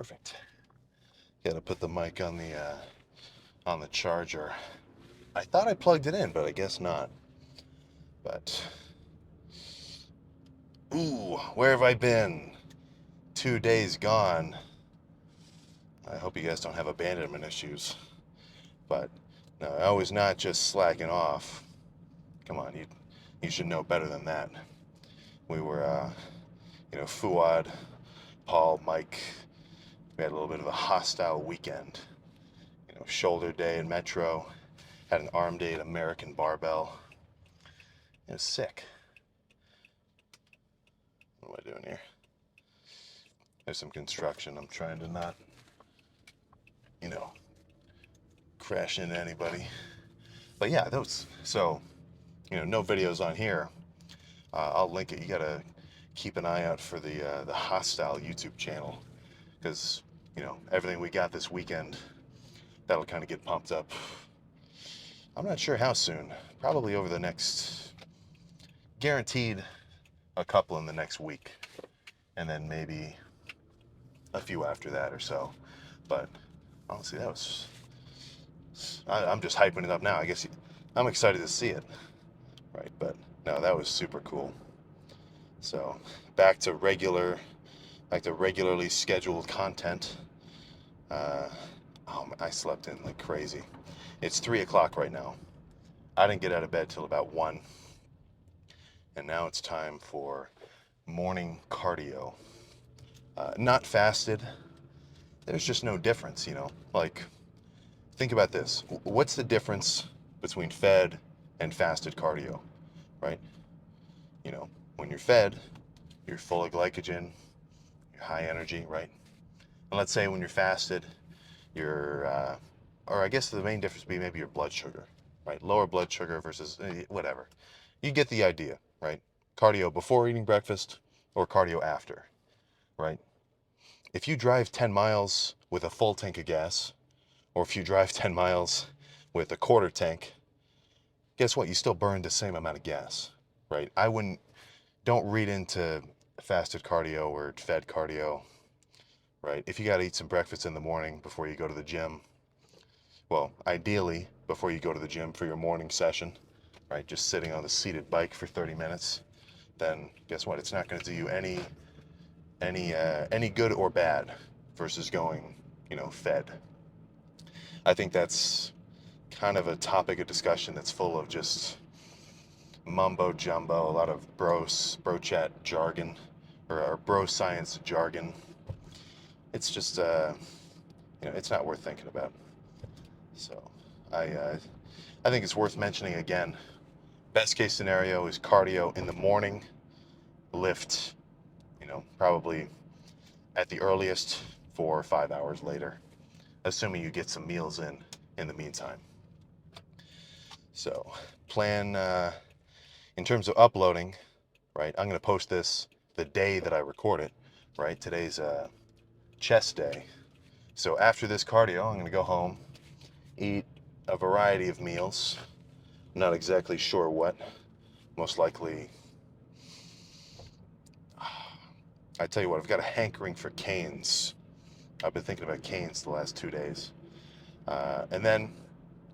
Perfect. Gotta put the mic on the charger. I thought I plugged it in, but I guess not. But ooh, where have I been? 2 days gone. I hope you guys don't have abandonment issues. But no, I was not just slacking off. Come on, you should know better than that. We were, Fuad, Paul, Mike. We had a little bit of a hostile weekend. Shoulder day in Metro. Had an arm day at American Barbell. It was sick. What am I doing here? There's some construction. I'm trying to not, crash into anybody. But yeah, no videos on here. I'll link it. You gotta keep an eye out for the hostile YouTube channel, because everything we got this weekend, that'll kind of get pumped up. I'm not sure how soon. Probably over the next, guaranteed, a couple in the next week, and then maybe a few after that or so. But honestly, I'm just hyping it up now. I guess I'm excited to see it, right? But no, that was super cool. So back to regularly scheduled content. I slept in like crazy. It's 3 o'clock right now. I didn't get out of bed till about 1, and now it's time for morning cardio. Not fasted. There's just no difference, Like, think about this. What's the difference between fed and fasted cardio, right? When you're fed, you're full of glycogen, you're high energy, right? And let's say when you're fasted, or I guess the main difference would be maybe your blood sugar, right? Lower blood sugar versus whatever. You get the idea, right? Cardio before eating breakfast or cardio after, right? If you drive 10 miles with a full tank of gas, or if you drive 10 miles with a quarter tank, guess what? You still burn the same amount of gas, right? Don't read into fasted cardio or fed cardio, right? If you got to eat some breakfast in the morning before you go to the gym, well, ideally before you go to the gym for your morning session, right? Just sitting on the seated bike for 30 minutes, then guess what? It's not going to do you any good or bad versus going, fed. I think that's kind of a topic of discussion that's full of just mumbo jumbo, a lot of bro chat jargon, or bro science jargon. It's just, it's not worth thinking about. So I think it's worth mentioning again. Best case scenario is cardio in the morning, lift, probably at the earliest 4 or 5 hours later, assuming you get some meals in the meantime. So plan, in terms of uploading, right? I'm going to post this the day that I record it, right? Today's chest day. So after this cardio, I'm going to go home, eat a variety of meals. I'm not exactly sure what. Most likely, I tell you what, I've got a hankering for Cane's. I've been thinking about Cane's the last 2 days. And then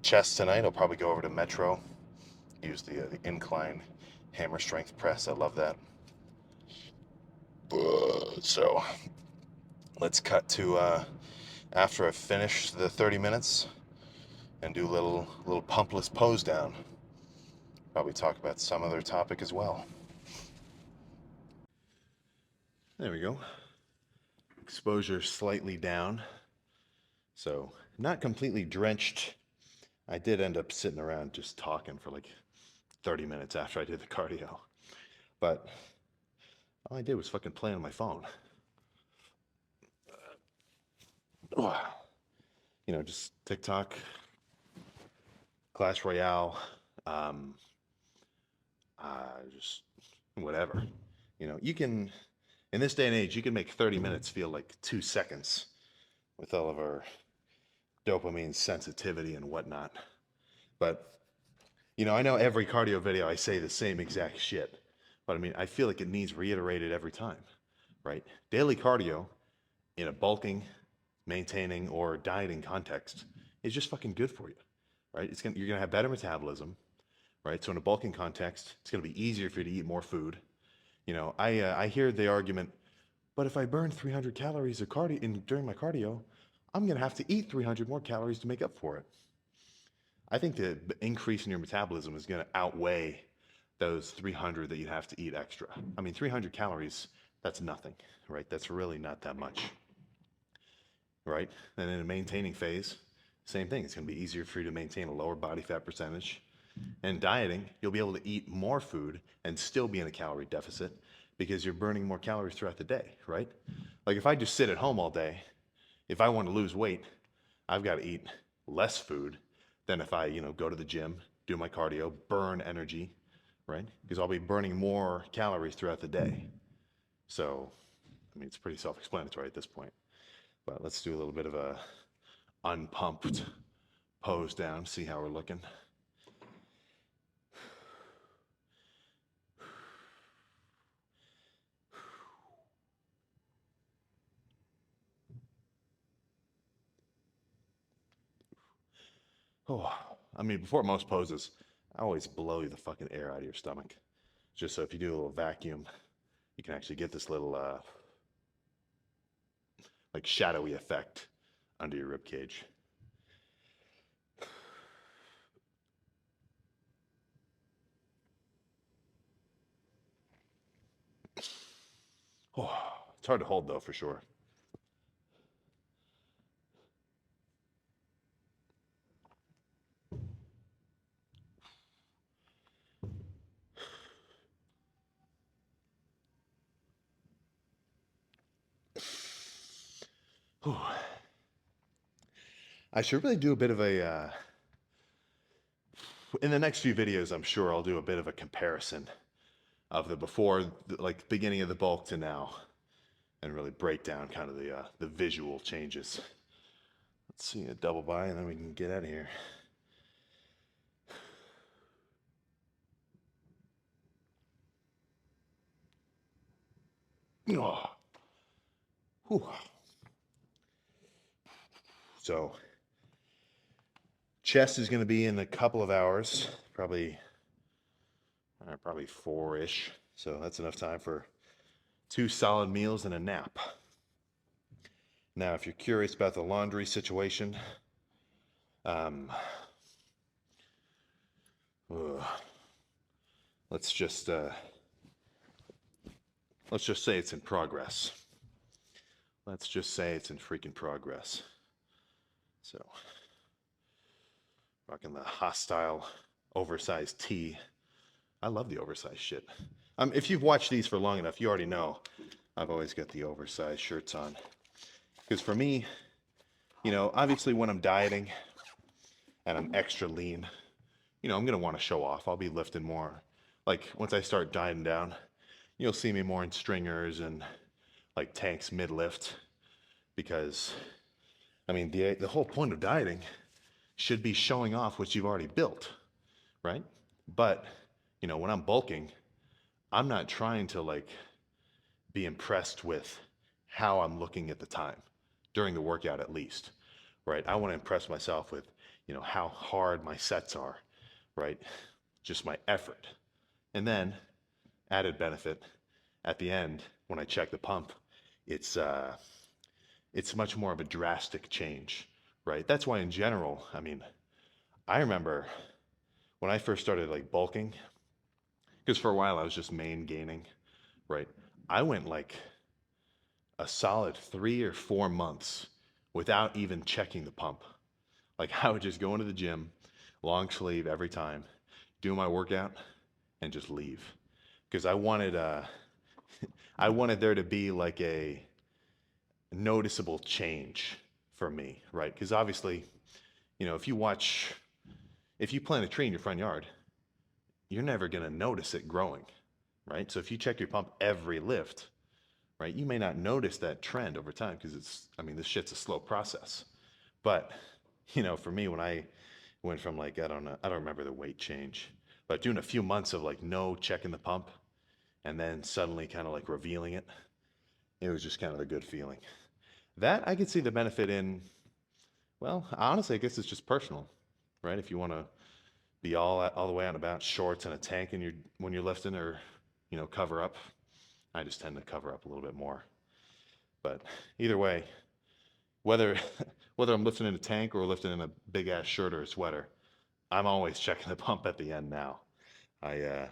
chest tonight, I'll probably go over to Metro, use the incline hammer strength press. I love that. So let's cut to after I've finished the 30 minutes and do a little pumpless pose down. Probably talk about some other topic as well. There we go. Exposure slightly down. So not completely drenched. I did end up sitting around just talking for like 30 minutes after I did the cardio. But all I did was fucking play on my phone. Just TikTok, Clash Royale, just whatever. You can, in this day and age, you can make 30 minutes feel like 2 seconds with all of our dopamine sensitivity and whatnot. But, I know every cardio video I say the same exact shit, but I feel like it needs reiterated every time, right? Daily cardio in a bulking maintaining or dieting context is just fucking good for you, right? You're gonna have better metabolism, right? So in a bulking context, it's gonna be easier for you to eat more food. I hear the argument, but if I burn 300 calories of during my cardio, I'm gonna have to eat 300 more calories to make up for it. I think the increase in your metabolism is gonna outweigh those 300 that you have to eat extra. I mean, 300 calories, that's nothing, right? That's really not that much, right? And in a maintaining phase, same thing. It's going to be easier for you to maintain a lower body fat percentage. And dieting, you'll be able to eat more food and still be in a calorie deficit because you're burning more calories throughout the day, right? Like if I just sit at home all day, if I want to lose weight, I've got to eat less food than if I, go to the gym, do my cardio, burn energy, right? Because I'll be burning more calories throughout the day. So, I mean, it's pretty self-explanatory at this point. But let's do a little bit of a unpumped pose down, see how we're looking. Oh, I mean, before most poses, I always blow the fucking air out of your stomach. Just so if you do a little vacuum, you can actually get this little, like shadowy effect under your rib cage. Oh, it's hard to hold though, for sure. Oh. I should really do a bit of a, in the next few videos, I'm sure I'll do a bit of a comparison of the before, like beginning of the bulk to now, and really break down kind of the visual changes. Let's see a double by, and then we can get out of here. Oh. Whew. So, chest is going to be in a couple of hours, probably 4-ish. So that's enough time for 2 solid meals and a nap. Now, if you're curious about the laundry situation, um, let's just say it's in progress. Let's just say it's in freaking progress. So, rocking the hostile oversized tee. I love the oversized shit. If you've watched these for long enough, you already know I've always got the oversized shirts on. Because for me, obviously when I'm dieting and I'm extra lean, I'm going to want to show off. I'll be lifting more. Like once I start dieting down, you'll see me more in stringers and like tanks mid lift. Because, I mean, the whole point of dieting should be showing off what you've already built, right? But, when I'm bulking, I'm not trying to like be impressed with how I'm looking at the time during the workout at least, right? I want to impress myself with, how hard my sets are, right? Just my effort. And then added benefit at the end when I check the pump, it's much more of a drastic change, right? That's why in general, I mean, I remember when I first started like bulking, because for a while I was just main gaining, right? I went like a solid 3 or 4 months without even checking the pump. Like I would just go into the gym, long sleeve every time, do my workout, and just leave. Because I wanted I wanted there to be like a noticeable change for me, right? Because obviously, if you plant a tree in your front yard, you're never going to notice it growing, right? So if you check your pump every lift, right, you may not notice that trend over time because this shit's a slow process. But, for me, when I went from like, I don't know, I don't remember the weight change, but doing a few months of like no checking the pump and then suddenly kind of like revealing it, it was just kind of a good feeling. That I could see the benefit in. Well, honestly, I guess it's just personal, right? If you want to be all the way out about shorts and a tank and you're when you're lifting, or cover up. I just tend to cover up a little bit more. But either way, whether whether I'm lifting in a tank or lifting in a big ass shirt or a sweater, I'm always checking the pump at the end now. I uh,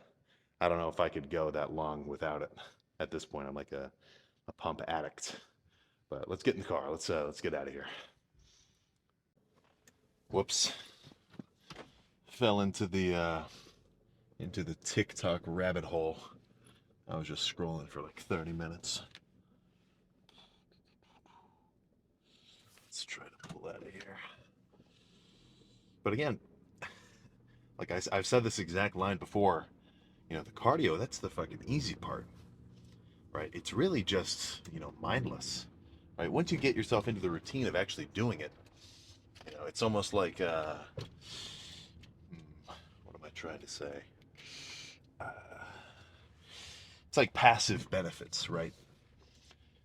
I don't know if I could go that long without it. At this point, I'm like a pump addict. But let's get in the car. Let's get out of here. Whoops. Fell into the TikTok rabbit hole. I was just scrolling for like 30 minutes. Let's try to pull out of here. But again, like I've said this exact line before, the cardio, that's the fucking easy part, right? It's really just, mindless, right? Once you get yourself into the routine of actually doing it, it's almost like, what am I trying to say? Uh, it's like passive benefits, right?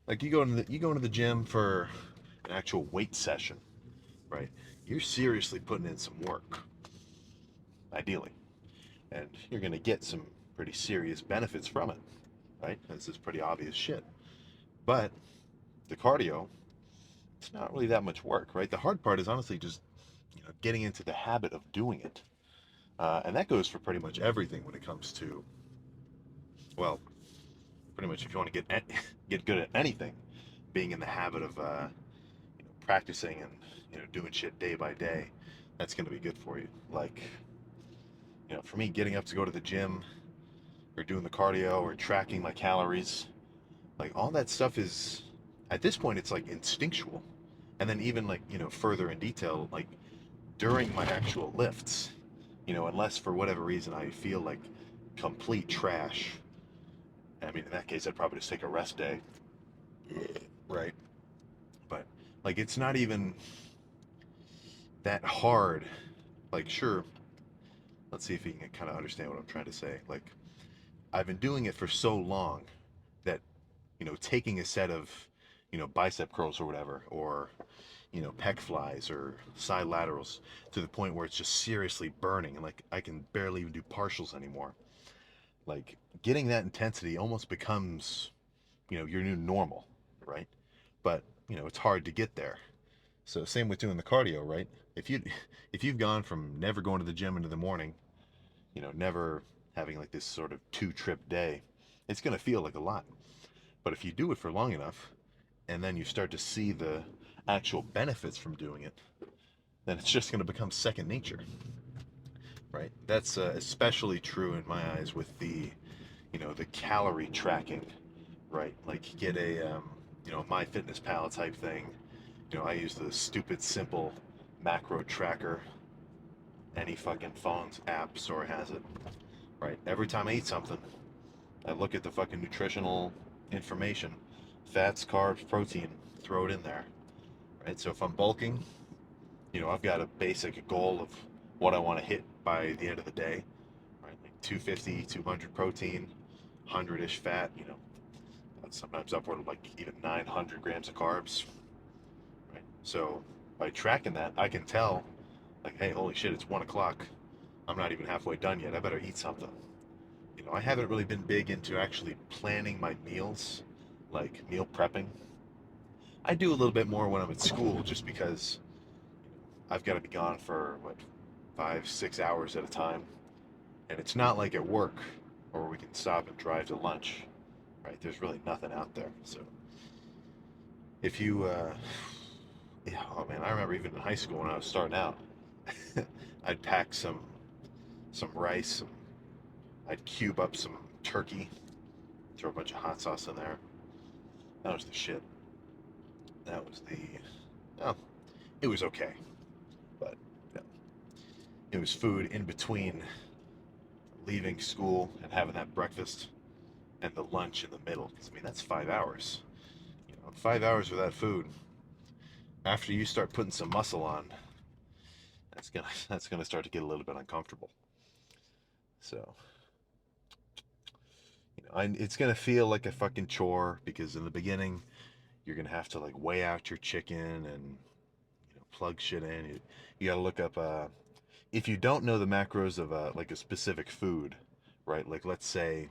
Like you go into the gym for an actual weight session, right? You're seriously putting in some work, ideally, and you're gonna get some pretty serious benefits from it, right? This is pretty obvious shit. But the cardio, it's not really that much work, right? The hard part is honestly just getting into the habit of doing it, and that goes for pretty much everything when it comes to, well, pretty much if you want to get good at anything, being in the habit of practicing and doing shit day by day, that's going to be good for you. Like, for me, getting up to go to the gym or doing the cardio or tracking my calories, like all that stuff is, at this point, it's like instinctual. And then even like further in detail, like during my actual lifts, unless for whatever reason I feel like complete trash. I mean, in that case, I'd probably just take a rest day, right? But like, it's not even that hard. Like, sure, let's see if you can kind of understand what I'm trying to say. Like, I've been doing it for so long that, taking a set of, bicep curls or whatever, or, pec flies or side laterals to the point where it's just seriously burning and like I can barely even do partials anymore. Like, getting that intensity almost becomes, your new normal, right? But, it's hard to get there. So same with doing the cardio, right? If you if you've gone from never going to the gym into the morning, never having like this sort of two-trip day, it's going to feel like a lot. But if you do it for long enough and then you start to see the actual benefits from doing it, then it's just going to become second nature, right? That's especially true in my eyes with the calorie tracking, right? Like you get a MyFitnessPal type thing. I use the stupid simple macro tracker. Any fucking phone's app store has it, right? Every time I eat something, I look at the fucking nutritional information, fats, carbs, protein, throw it in there, right? So if I'm bulking, I've got a basic goal of what I want to hit by the end of the day, right? Like 250, 200 protein, 100-ish fat, sometimes upward of like even 900 grams of carbs, right? So by tracking that, I can tell, like, hey, holy shit, it's 1 o'clock. I'm not even halfway done yet. I better eat something. I haven't really been big into actually planning my meals, like meal prepping. I do a little bit more when I'm at school just because I've got to be gone for, what, 5, 6 hours at a time. And it's not like at work or we can stop and drive to lunch, right? There's really nothing out there. So if you, yeah, oh man, I remember even in high school when I was starting out, I'd pack some rice, I'd cube up some turkey, throw a bunch of hot sauce in there. That was the shit. That was the, oh, it was okay, but you know, it was food in between leaving school and having that breakfast and the lunch in the middle. 'Cause, I mean, that's 5 hours. 5 hours without food. After you start putting some muscle on, that's gonna start to get a little bit uncomfortable. So, it's gonna feel like a fucking chore because in the beginning, You're gonna have to like weigh out your chicken and plug shit in. You gotta look up if you don't know the macros of like a specific food, right? Like let's say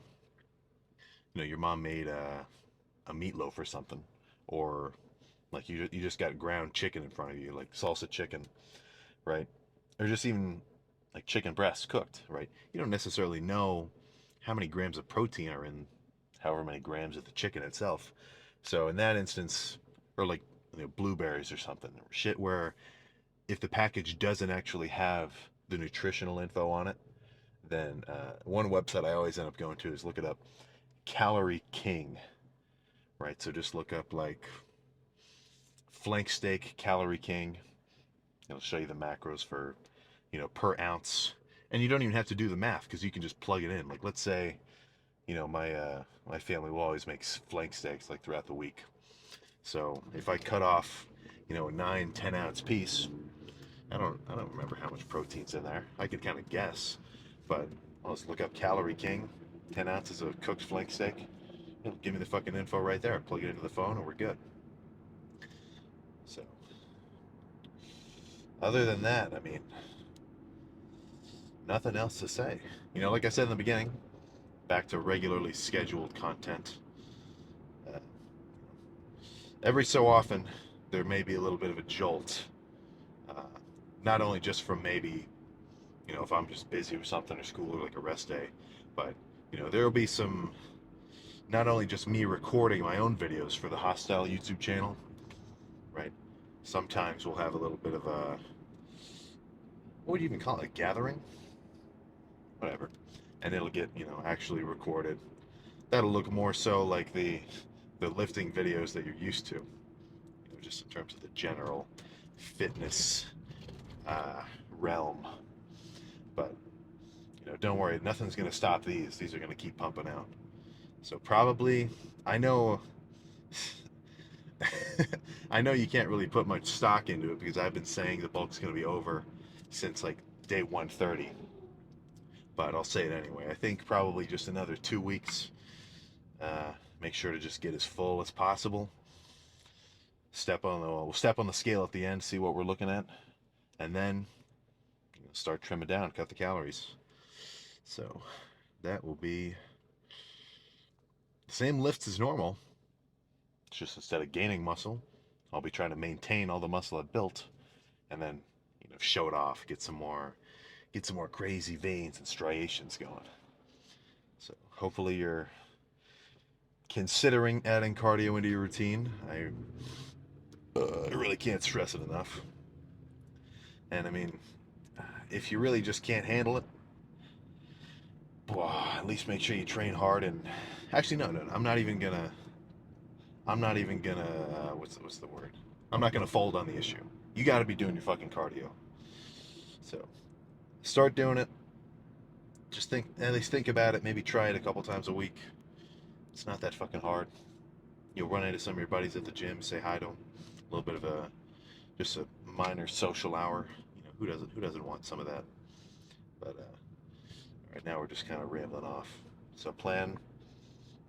your mom made a meatloaf or something, or like you just got ground chicken in front of you, like salsa chicken, right? Or just even like chicken breasts cooked, right? You don't necessarily know how many grams of protein are in however many grams of the chicken itself. So in that instance, or like blueberries or something, or shit where if the package doesn't actually have the nutritional info on it, then one website I always end up going to is look it up, Calorie King, right? So just look up like flank steak Calorie King. It'll show you the macros for, per ounce. And you don't even have to do the math because you can just plug it in. Like let's say, my family will always make flank steaks like throughout the week. So if I cut off, a 9-10 ounce piece, I don't remember how much protein's in there. I could kind of guess, but I'll just look up Calorie King, 10 ounces of cooked flank steak. It'll give me the fucking info right there. Plug it into the phone and we're good. So, other than that, I mean, nothing else to say. Like I said in the beginning, back to regularly scheduled content. Uh, every so often, there may be a little bit of a jolt. Uh, Not only just from maybe, if I'm just busy or something or school or like a rest day, but, there will be some, not only just me recording my own videos for the Hostile YouTube channel, right? Sometimes we'll have a little bit of a, what would you even call it, a gathering? Whatever. And it'll get, actually recorded. That'll look more so like the lifting videos that you're used to, just in terms of the general fitness realm. But don't worry, nothing's gonna stop these. These are gonna keep pumping out. So probably, I know, I know you can't really put much stock into it because I've been saying the bulk's gonna be over since like day 130. But I'll say it anyway. I think probably just another 2 weeks. Make sure to just get as full as possible. We'll step on the scale at the end, see what we're looking at, and then start trimming down, cut the calories. So that will be the same lifts as normal. It's just instead of gaining muscle, I'll be trying to maintain all the muscle I've built, and then show it off, get some more crazy veins and striations going. So hopefully you're considering adding cardio into your routine. I really can't stress it enough. And I mean, if you really just can't handle it, well, at least make sure you train hard. And actually, no, I'm not even gonna. What's the word? I'm not gonna fold on the issue. You got to be doing your fucking cardio. So start doing it. Just at least think about it. Maybe try it a couple times a week. It's not that fucking hard. You'll run into some of your buddies at the gym, say hi to them. A little bit of just a minor social hour. Who doesn't want some of that? But right now we're just kind of rambling off. So plan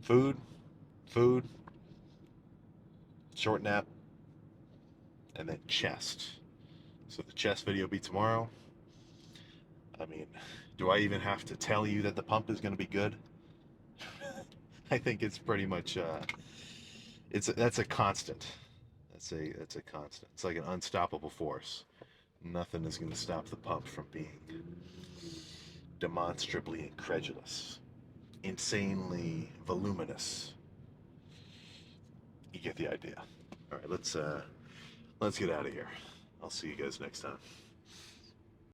food, short nap, and then chest. So the chest video will be tomorrow. I mean, do I even have to tell you that the pump is going to be good? I think it's pretty much that's a constant. That's a constant. It's like an unstoppable force. Nothing is going to stop the pump from being demonstrably incredulous, insanely voluminous. You get the idea. All right, let's get out of here. I'll see you guys next time.